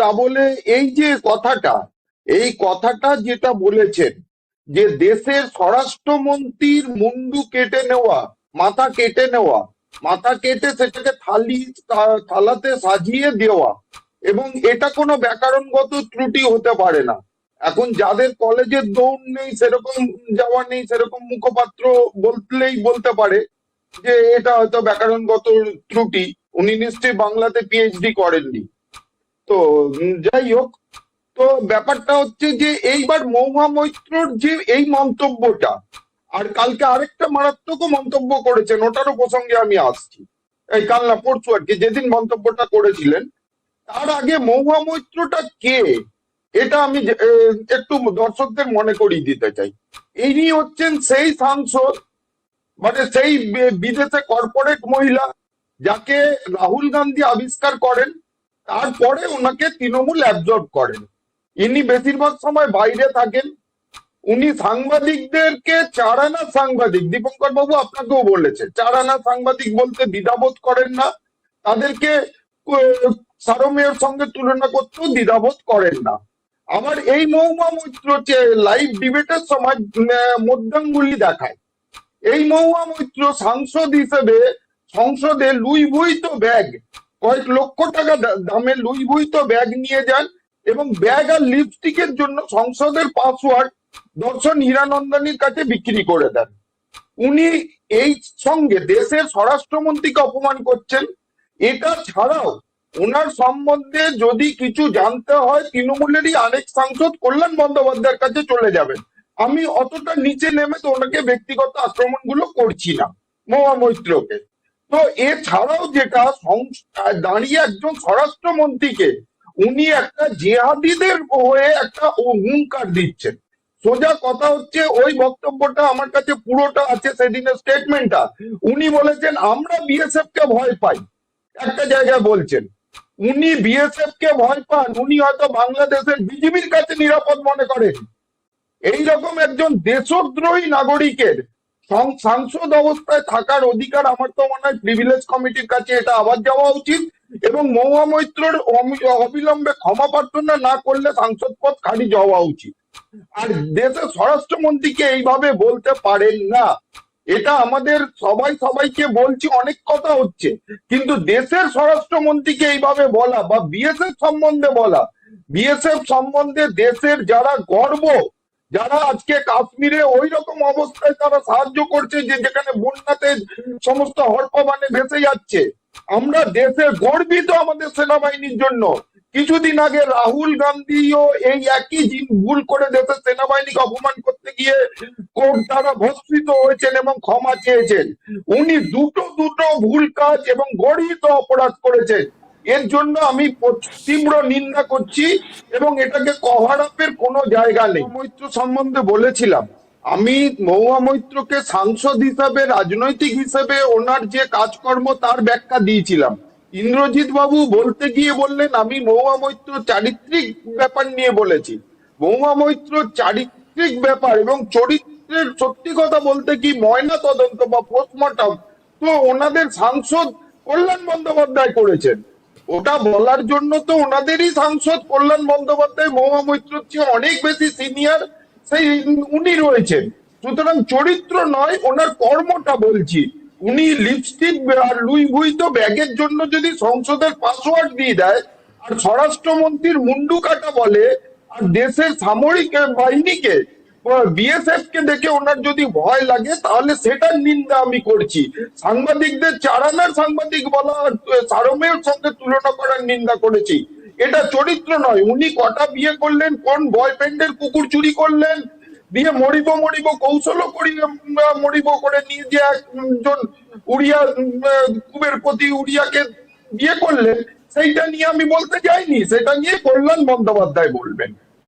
তা বলে এই যে কথাটা, এই কথাটা যেটা বলেছেন যে দেশের স্বরাষ্ট্রমন্ত্রীর মুন্ডু কেটে নেওয়া, মাথা কেটে নেওয়া, মাথা কেটে সেটাকে থালাতে সাজিয়ে দেওয়া, এবং এটা কোনো ব্যাকরণগত ত্রুটি হতে পারে না। এখন যাদের কলেজের দৌড় নেই, সেরকম যাওয়া নেই, সেরকম মুখপাত্র বললেই বলতে পারে যে এটা হয়তো ব্যাকরণগত ত্রুটি। উনি নিশ্চয়ই বাংলাতে পিএইচডি করেননি। তো যাই হোক, তো ব্যাপারটা হচ্ছে যে এইবার মহুয়া মৈত্রর যে এই মন্তব্যটা, আর কালকে আরেকটা মারাত্মক মন্তব্য করেছেন, ওটারও প্রসঙ্গে আমি আসছি। এই কাল না পরশু আর কি, যেদিন মন্তব্যটা করেছিলেন, তার আগে মহুয়া মৈত্রটা কে এটা আমি একটু দর্শকদের মনে করিয়ে দিতে চাই। ইনি হচ্ছেন সেই সাংসদ, মানে সেই বিদেশে কর্পোরেট মহিলা যাকে রাহুল গান্ধী আবিষ্কার করেন, তারপরে ওনাকে তৃণমূল অ্যাবজর্ব করেন। ইনি বেশিরভাগ সময় বাইরে থাকেন। উনি সাংবাদিকদেরকে চারানা সাংবাদিক, দীপঙ্কর বাবু আপনাকেও বলেছে, চারানা সাংবাদিক বলতে দ্বিধাবোধ করেন না। তাদেরকে সারমেয়র সঙ্গে তুলনা করতেও দ্বিধাবোধ করেন না। আবার এই মহুয়া মৈত্র লাইভ ডিবেটের সময় মধ্যাঙ্গুলি দেখায়। এই মহুয়া মৈত্র সাংসদ হিসেবে সংসদে লুই ভুইতো ব্যাগ, কয়েক লক্ষ টাকা দামের লুই ভুইতো ব্যাগ নিয়ে যান, এবং ব্যাগ আর লিপস্টিকের জন্য সংসদের পাসওয়ার্ড দর্শন হীরানন্দানীর কাছে বিক্রি করে দেন। উনি এই সঙ্গে দেশের স্বরাষ্ট্রমন্ত্রীকে অপমান করছেন। এটা ছাড়াও ওনার সম্বন্ধে যদি কিছু জানতে হয়, তৃণমূলেরই আরেক সাংসদ কল্যাণ বন্দ্যোপাধ্যায়ের কাছে চলে যাবেন। আমি অতটা নিচে নেমে তো ওনাকে ব্যক্তিগত আক্রমণগুলো করছি না, মহুয়া মৈত্রকে। তো এছাড়াও যেটা দাঁড়িয়ে একজন স্বরাষ্ট্রমন্ত্রীকে উনি একটা জেহাদিদের হয়ে একটা হুঙ্কার দিচ্ছেন। সোজা কথা হচ্ছে, ওই বক্তব্যটা আমার কাছে পুরোটা আছে, সেদিনের স্টেটমেন্টটা। উনি বলেছেন আমরা বিএসএফ কে ভয় পাই, একটা জায়গায় বলছেন উনি বিএসএফ কে ভয় পান, উনি হয়তো বাংলাদেশের বিজিবির কাছে নিরাপদ মনে করেন। এইরকম একজন দেশদ্রোহী নাগরিকের সাংসদ অবস্থায় থাকার অধিকার আমার তো মনে হয় প্রিভিলেজ কমিটির কাছে এটা আবার যাওয়া উচিত, এবং মহুয়া মৈত্রর অবিলম্বে ক্ষমা প্রার্থনা না করলে সাংসদ পদ খারিজ হওয়া উচিত। আর দেশের স্বরাষ্ট্রমন্ত্রীকে এইভাবে বলতে পারেন না। এটা আমাদের সবাইকে বলছি, অনেক কথা হচ্ছে, কিন্তু দেশের স্বরাষ্ট্রমন্ত্রীকে এইভাবে বলা বা বিএসএফ সম্বন্ধে বলা, বিএসএফ সম্বন্ধে দেশের যারা গর্ব, যারা আজকে কাশ্মীরে ওই রকম অবস্থায় তারা সাহায্য করছে যে যেখানে বন্যাতে সমস্ত হড়পা ভেসে যাচ্ছে, আমরা দেশে গর্বিত আমাদের সেনাবাহিনীর জন্য। কিছুদিন আগে রাহুল গান্ধীও এই একই ভুল করে দেশের সেনাবাহিনীকে অপমান করতে গিয়ে কোর্ট দ্বারা ভর্ৎসিত হয়েছেন এবং ক্ষমা চেয়েছেন। উনি দুটো ভুল কাজ এবং গর্হিত অপরাধ করেছেন। এর জন্য আমি তীব্র নিন্দা করছি, এবং এটাকে কভার আপের কোনো জায়গা নেই। মৈত্র সম্বন্ধে বলেছিলাম, আমি মহুয়া মৈত্রকে সাংসদ হিসাবে, রাজনৈতিক হিসেবে ওনার যে কাজকর্ম তার ব্যাখ্যা দিয়েছিলাম। ইন্দ্রজিৎ বাবু বলতে গিয়ে বললেন আমি মহুয়া মৈত্র চারিত্রিক ব্যাপার নিয়ে বলেছি। মহুয়া মৈত্র চারিত্রিক ব্যাপার এবং চরিত্রের, সত্যি কথা বলতে কি, ময়না তদন্ত বা পোস্টমর্টম তো ওনাদের সাংসদ কল্যাণ বন্দ্যোপাধ্যায় করেছেন। ওটা বলার জন্য তো ওনাদেরই সাংসদ কল্যাণ বন্দ্যোপাধ্যায় মহুয়া মৈত্রর চেয়ে অনেক বেশি সিনিয়র, সেই উনি রয়েছেন। সুতরাং চরিত্র নয়, ওনার কর্মটা বলছি। উনি লিপস্টিক আর লুই ভুইতো ব্যাগের জন্য যদি সংসদের পাসওয়ার্ড দিয়ে দেয়, আর স্বরাষ্ট্রমন্ত্রীর মুন্ডু কাটা বলে, আর দেশের সামরিক বাহিনীকে, বিএসএফ কে দেখে ওনার যদি ভয় লাগে, তাহলে সেটার নিন্দা আমি করছি। সাংবাদিকদের চারানার সাংবাদিক বলা, সারমেয়র সঙ্গে তুলনা করার নিন্দা করেছি। এটা চরিত্র নয়। উনি কটা বিয়ে করলেন, কোন বয়ফ্রেন্ডের কুকুর চুরি করলেন, দিয়ে মরিব কৌশলও করি মরিব করে নিয়ে যে একজন উড়িয়া কুবেরপতি উড়িয়াকে বিয়ে করলেন, সেইটা নিয়ে আমি বলতে যাইনি, সেটা নিয়ে কল্যাণ বন্দ্যোপাধ্যায় বলবেন।